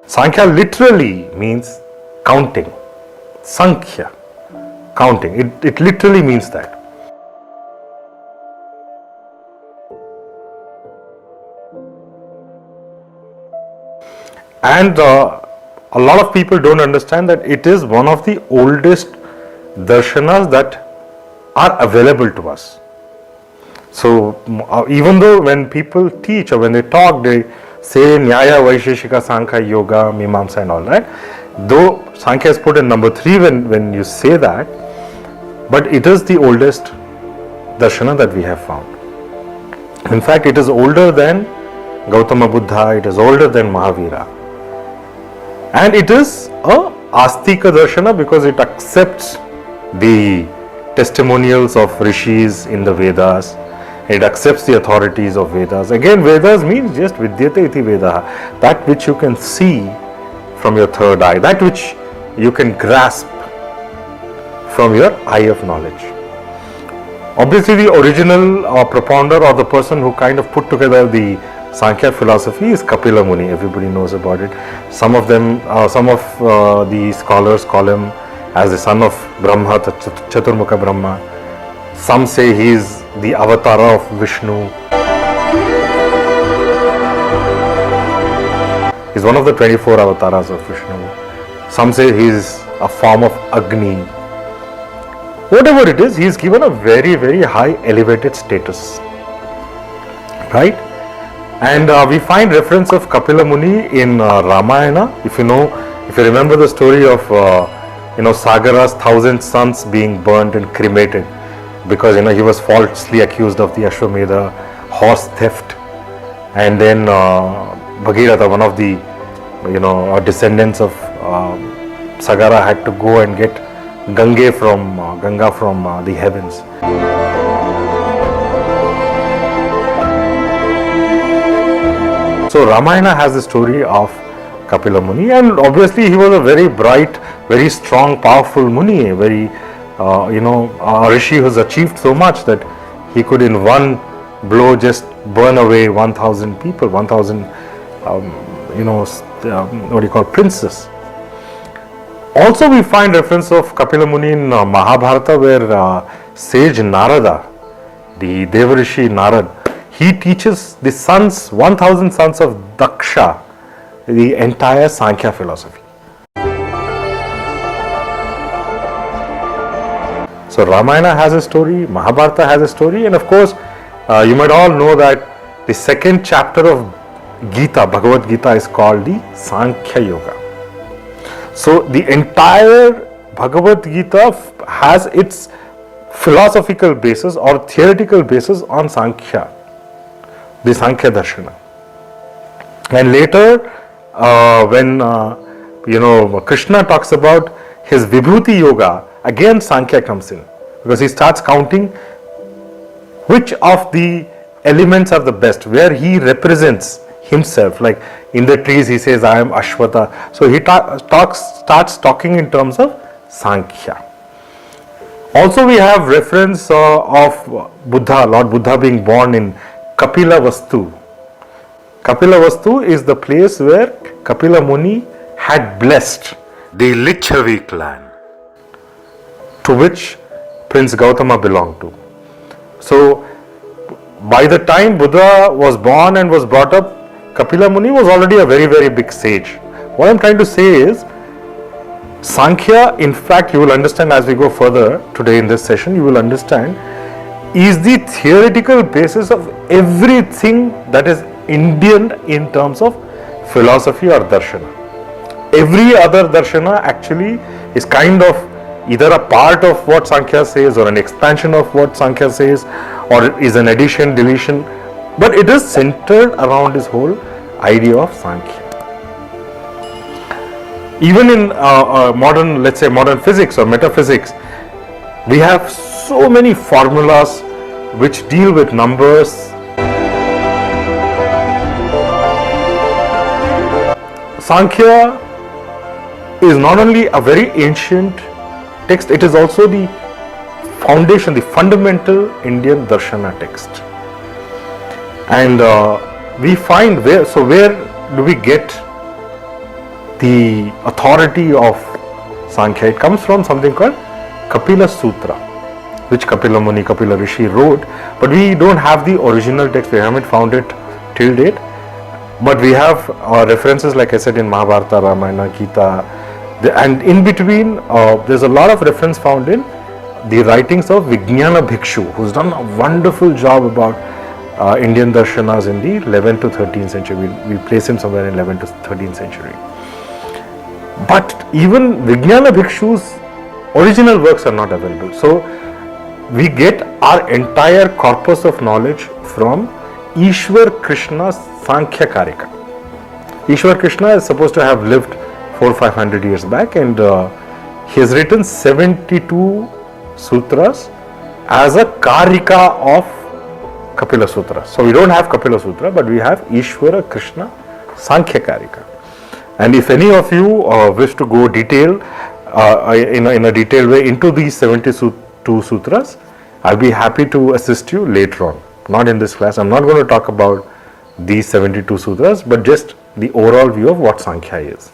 Sankhya literally means counting. Sankhya, counting. It literally means that. And a lot of people don't understand that it is one of the oldest darshanas that are available to us. So even though when people teach or when they talk, they say Nyaya, Vaisheshika, Sankhya, Yoga, Mimamsa and all that, though Sankhya is put in number 3 when you say that, but it is the oldest darshana that we have found. In fact, it is older than Gautama Buddha, it is older than Mahavira. And it is a Astika Darshana because it accepts the testimonials of rishis in the Vedas. It accepts the authorities of Vedas. Again, Vedas means just vidyate iti Vedaha, that which you can see from your third eye, that which you can grasp from your eye of knowledge. Obviously, the original propounder or the person who kind of put together the Sankhya philosophy is Kapila Muni. Everybody knows about it. Some of them, some of the scholars call him as the son of Brahma, Chaturmukha Brahma. Some say he is the avatar of Vishnu. He is one of the 24 avatars of Vishnu. Some say he is a form of Agni. Whatever it is, he is given a very, very high elevated status. Right? And we find reference of Kapila Muni in Ramayana. If you remember the story of Sagara's 1,000 sons being burnt and cremated because he was falsely accused of the Ashwamedha horse theft, and then Bhagiratha, one of the descendants of Sagara, had to go and get Ganga from the heavens. So Ramayana has the story of Kapila Muni, and obviously he was a very bright, very strong, powerful Muni, very a rishi who's achieved so much that he could in one blow just burn away 1,000 people, 1,000 princes. Also we find reference of Kapila Muni in Mahabharata, where sage Narada, the Devarishi Narad, he teaches the 1,000 sons of Daksha the entire Sankhya philosophy. So Ramayana has a story, Mahabharata has a story, and of course you might all know that the second chapter of Gita, Bhagavad Gita, is called the Sankhya Yoga. So the entire Bhagavad Gita has its philosophical basis or theoretical basis on Sankhya, the Sankhya Darshana. And later when Krishna talks about his Vibhuti Yoga, again Sankhya comes in, because he starts counting which of the elements are the best, where he represents himself. Like in the trees he says, I am Ashwata. So he starts talking in terms of Sankhya. Also we have reference of Buddha, Lord Buddha being born in Kapila Vastu. Kapila Vastu is the place where Kapila Muni had blessed the Lichavi clan, to which Prince Gautama belonged to. So by the time Buddha was born and was brought up, Kapila Muni was already a very, very big sage. What I am trying to say is, Sankhya, in fact, you will understand as we go further today in this session, you will understand, is the theoretical basis of everything that is Indian in terms of philosophy or darshana. Every other darshana actually is kind of either a part of what Sankhya says or an expansion of what Sankhya says, or is an addition, deletion, but it is centered around this whole idea of Sankhya. Even in modern, let's say modern physics or metaphysics, we have so many formulas which deal with numbers. Sankhya is not only a very ancient text, it is also the foundation, the fundamental Indian Darshana text. And we find where do we get the authority of Sankhya. It comes from something called Kapila Sutra, which Kapila Muni, Kapila Rishi wrote, but we don't have the original text. We haven't found it till date. But we have references, like I said, in Mahabharata, Ramayana, Gita, and in between, there's a lot of reference found in the writings of Vijnana Bhikshu, who's done a wonderful job about Indian darshanas in the 11th to 13th century. We place him somewhere in 11th to 13th century. But even Vijnana Bhikshu's original works are not available. So we get our entire corpus of knowledge from Ishwara Krishna's Sankhya Karika. Ishwara Krishna is supposed to have lived 400-500 years back, and he has written 72 sutras as a karika of Kapila Sutra. So we don't have Kapila Sutra, but we have Ishwara Krishna Sankhya Karika. And if any of you wish to go in a detailed way into these 72 sutras, I'll be happy to assist you later on. Not in this class. I'm not going to talk about these 72 sutras, but just the overall view of what Sankhya is.